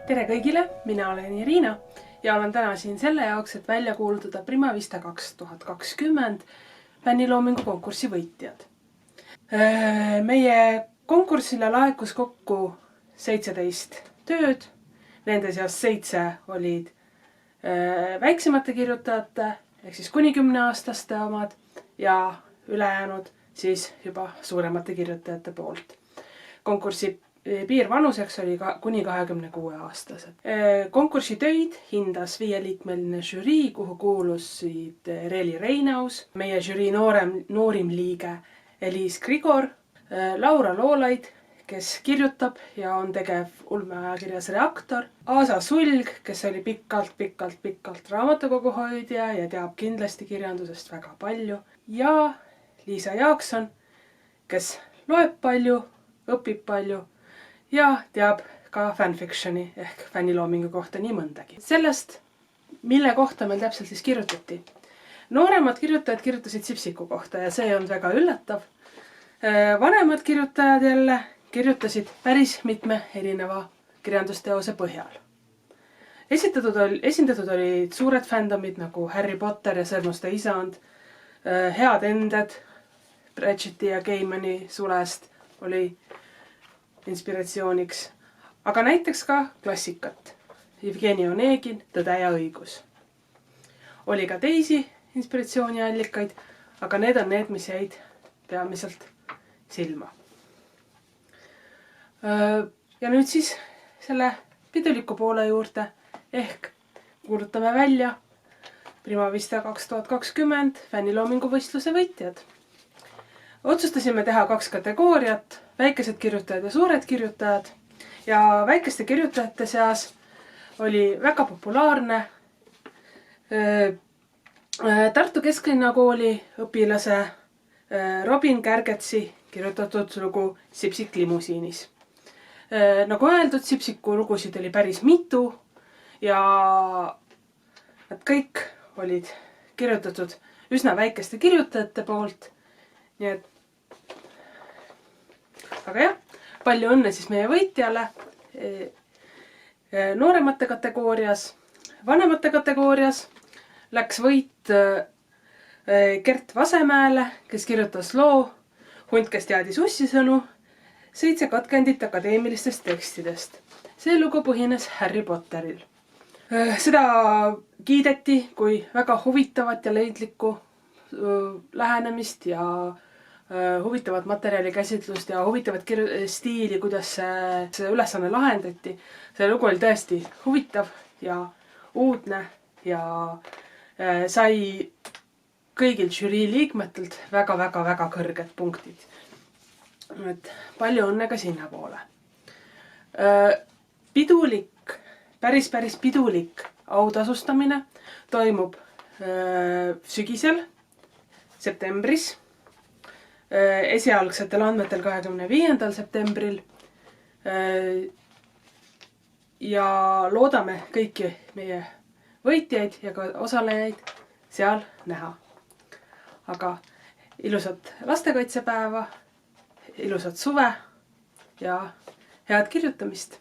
Tere kõigile, mina olen Irina ja olen täna siin selle jaoks, et välja kuulutada Primavista 2020 fänniloomingu konkursi võitjad. Meie konkursile laekus kokku 17 tööd, nende seas 7 olid väiksemate kirjutajate ehk siis kuni 10-aastaste omad ja ülejäänud siis juba suuremate kirjutajate poolt. Konkursi piirvanuseks oli kuni 26-aastased. Konkursi töid hindas 5-liikmeline žürii, kuhu kuulusid Reeli Reinaus, meie žürii noorim liige Eliis Grigor, Laura Loolaid, kes kirjutab ja on tegev ulmeajakirjas Reaktor, Aasa Sulg, kes oli pikalt raamatukogu hoidja ja teab kindlasti kirjandusest väga palju, ja Liisa Jaakson, kes loeb palju, õpib palju ja teab ka fanfictioni ehk fänniloomingu kohta nii mõndagi. Sellest, mille kohta meil täpselt siis kirjutati. Nooremad kirjutajad kirjutasid Sipsiku kohta ja see on väga üllatav. Vanemad kirjutajad jälle kirjutasid päris mitme erineva kirjandusteose põhjal. Esindatud olid suured fändomid nagu Harry Potter ja Sõrmuste isand, head ended Pratchetti ja Gaimani sulest oli inspiratsiooniks, aga näiteks ka klassikat. Jevgeni Onegin, Tõde ja õigus. Oli ka teisi inspiratsiooniallikaid, aga need on need, mis jäid peamiselt silma. Ja nüüd siis selle piduliku poole juurde ehk kuulutame välja Primavista 2020 fänniloomingu võistluse võitjad. Otsustasime teha 2 kategooriat, väikesed kirjutajad ja suured kirjutajad. Ja väikeste kirjutajate seas oli väga populaarne Tartu Kesklinnakooli õpilase Robin Kärgetsi kirjutatud lugu Sipsik limusiinis. Nagu öeldud, Sipsiku lugusid oli päris mitu ja nad kõik olid kirjutatud üsna väikeste kirjutajate poolt. Nii et aga jah, palju õnne siis meie võitjale nooremate kategoorias. Vanemate kategoorias läks võit Gert Vasemäele, kes kirjutas loo Hunt, kes teadis ussisõnu, 7 katkendit akadeemilistest tekstidest. See lugu põhines Harry Potteril. Seda kiideti kui väga huvitavat ja leidlikku lähenemist ja huvitavat materjali käsitlust ja huvitavat stiili, kuidas see ülesanne lahendati. See lugu oli tõesti huvitav ja uudne ja sai kõigilt žürii liikmetelt väga kõrged punktid. Et palju õnne ka sinna poole. Pidulik, päris pidulik autasustamine toimub sügisel, septembris, esialgsetel andmetel 25. septembril ja loodame kõiki meie võitjaid ja ka osalejaid seal näha. Aga ilusat lastekaitsepäeva, ilusat suve ja head kirjutamist!